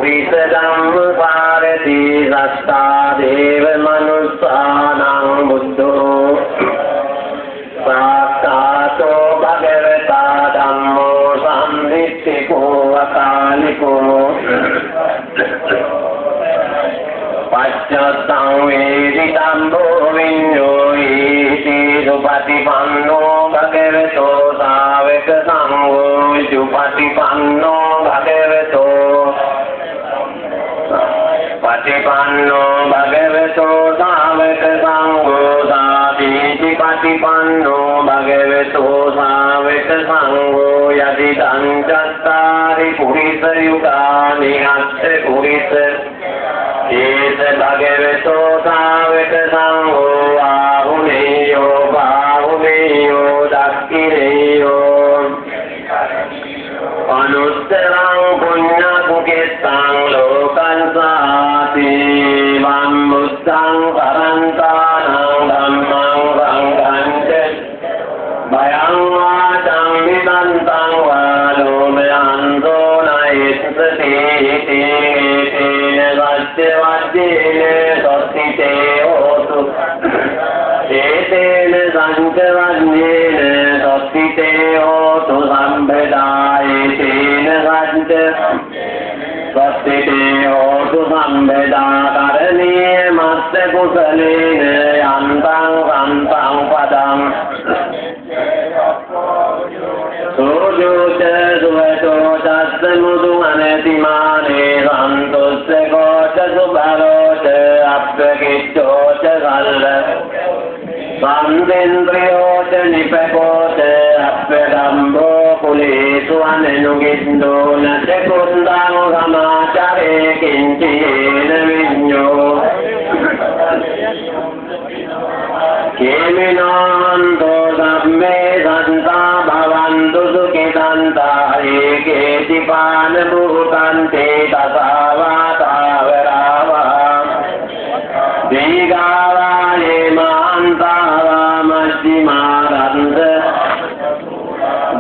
පුරිස ධම්ම සාරති සත්තා දේව මනුස්සානං බුද්ධෝ සාක්ඛාතෝ භගවතා ධම්මෝ සම්දිට්ඨිකෝ අකාලිකෝ පච්චත්තං වේදිතම්බෝ විඤ්ඤෝ ඊති සුපටිපන්නෝ භගවතෝ සාවක සංඝෝ සුපටිපන්නෝ භගවතෝ පටිපන්නෝ භගවතෝ සාවක සංඝෝ සාදීති පටිපන්නෝ භගවතෝ සාවක සංඝෝ යදි සංචත්තාරි පුරිස යුගානි අත්ථ පුරිස ඒත භගවතෝ සාවක සංඝෝ ආහුනේයෝ බාහුනේයෝ දක්ඛිනේයෝ අනුත්තරං පුඤ්ඤකුකෙත්තං ලෝකං සාති වම්මුත්තං කරන්තානං ධම්මං සංඝංච භයං වාචං විදන්තං වාලෝමයන්තෝ නයිස්සති වජ්ජේන සොත්තිතේ හෝතු ඒතේන සංකවන්නේන සොත්තිතේ හෝතු සම්බදායේතේන සච්ච සොත්තිතේ හෝතු සම්බදා කරණීය මත්ත කුසලේන යන්තං සන්තං පදං සෝජෝච සුවතෝ තස්ස මුදු අනතිමානේ සන්තොස්සකෝච සුභරෝච අප්පකිච්ඡෝච කල්ල සම්දෙන්ද්‍රයෝච නිපකෝච අප්පදම්බෝ කුලේසු අනනුගින්දෝ නච කුන්දං සමාචරේ කිංචේන විඤ්ඤෝ කේමිනාන්තෝ ධම්මේ සන්තා භවන්තු සුඛිතන්තා ඒකේති පාන භූතන්තේ තසාවාතාවරාවා දීගාවායේ මාන්තාවා මජ්ජිමාරන්ද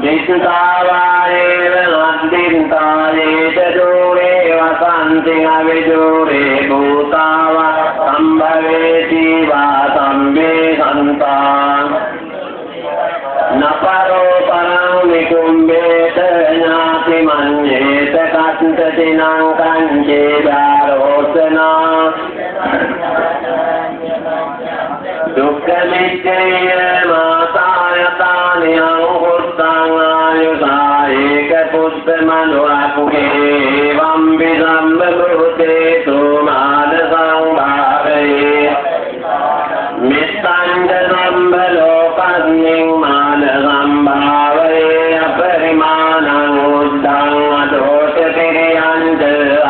දිස්සාවායේව අද්දින්තායේත දෝරේ වසන්ති අවිදෝරේ භූතාවා සම්භවේති වා සම්බේ සන්තා නපරෝ පරං විකුම්බේත ඥාති මඤ්ඤේත කත්තතිනං කංචේ දාරෝසනා දුක්ඛමිච්ඡේය මාතායතානි අංගුත්තං ආයුසා ඒක පුත්තමනෝ අකුගේ වම්බි සම්බුතේ සෝමාන සංභාවේ මිත්තං සම්බලෝකස්මින් මාන සම්භාවේ අපරිමාණං උද්දං අදෝත පිරියන්ත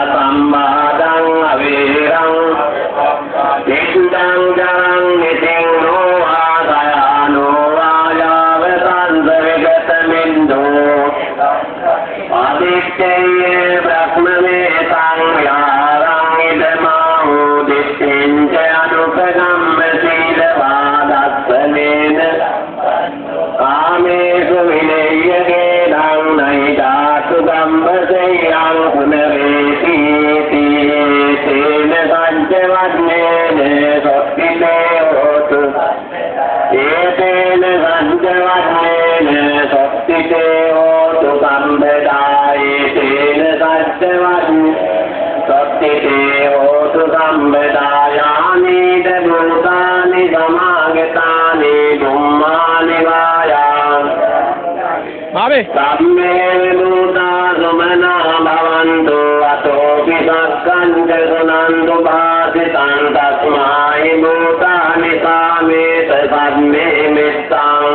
අසම්බාධං අවේරං දේශුදං ජරං නිතින්නෝ ආසයානෝ වායාව සංසවිගතමින්දෝ ආදිත්තේ බ්‍රහ්මමේ සංයාරං ඉදමාහෝ දිත්තෙන්ච අනුපගම්ම සීලවාදස්සනේන කාමේසු විනය්‍යගේ නං නයිදාසු ගම්බසෙයං පුනරේති තේන සංජවන්නේන සොත්තිතේ හෝතු ඒතේන සංජවන්නේන සොත්තිතේ හෝතු සම්බදායේතේන සංජවන්නේ සොත්තිතේ හෝතු සම්බදායානීද භූතානි සමාගතානි ධම්මානි වායාං සම්මේ භූතා සමනා භවන්තු අතෝපි සක්ඛං සුනන්තු භාසිතං තස්මායි භූතානි සාමේත සම්මේ මිත්තං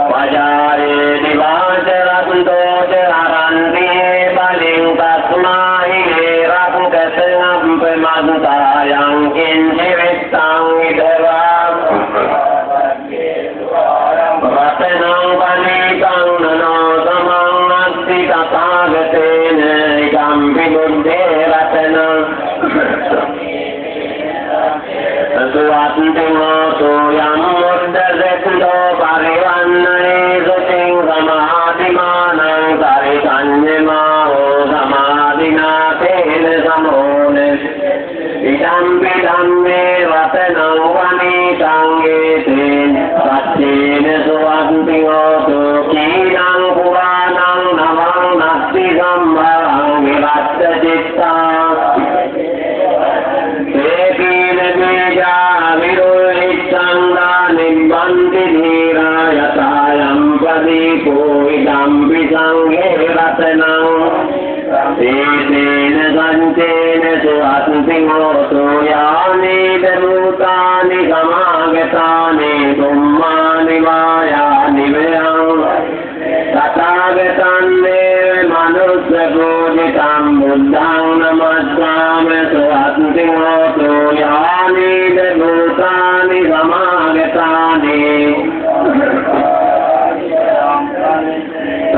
පජායේ දිවාච රන්තෝච අරන්ති බලින් තස්මායි රක්කතනම් ප්‍රමන්තායං කිංචි විත්තං ඉදවා රතනං පනීතං නනෝ සමං අත්ති තථාගතේන ඉදම් විමුක්තේ රතනං සුවත්තිං සෝයම් Gambang Vivatta Citta Ekina Bija Viruhitanda Nibbanti Dhira Yatayam Padipo Idampi Sanghe Ratanam Tena Santena Suhasanti Hoto Yani Dharutani Samagatani Tummani Vayani Vayam Tathagatanne Manusya Gojitam Buddhang Namassami Suhasanti Hoto Yani Dharutani Samagatani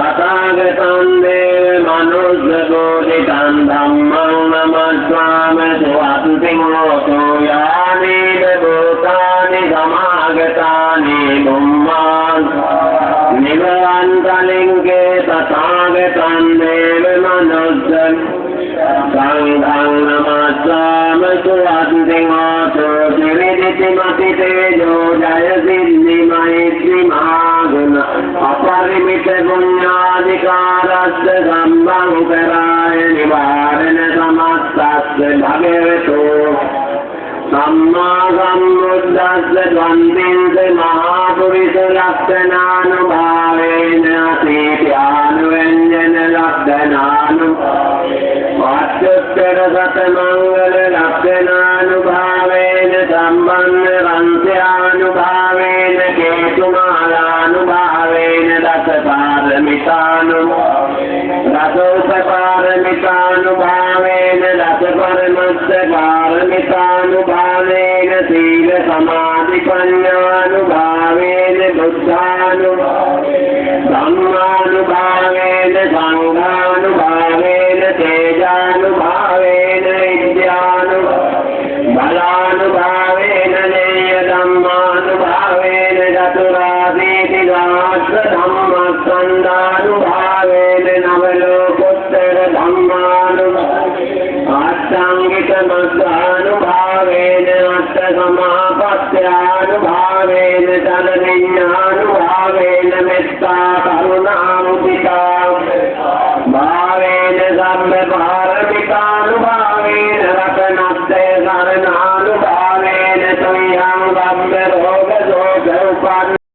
Tathagatanne Manusya Gojitam Dhammang Namassami Suhasanti Hoto Yani Dharutani Samagatani Tummang Nivayantalinge Tathagatanne Manusya Sanghang Namassami Suhasanti Hoto Siriditi Matitejo Jaya Siddhi Maitri Mahaguna Aparimita Punyadhikarasya Sambhankaraaya Nivarana Samastasya Bhagavato Samma Sambuddhasya Dvandinse Mahapurisa Lakshananubhavena Sityanuvenjana Lakshananubhavena Vachuttara Satamangala Lakshananubhavena Sambanna Ransyanubhavena Ketumalanubhavena Dasaparamitaanubhavena Dasoparamitaanubhavena Dasaparamastaparamitaanubhavena Sila Samadhi Panyanubhavena Buddhanubhavena Dhammanubhavena Sanghanubhavena Tejanubhavena Vidyanubhavena Balanubhavena Neya Dhammanubhavena Chaturasiti Sahasra Dhammaskanda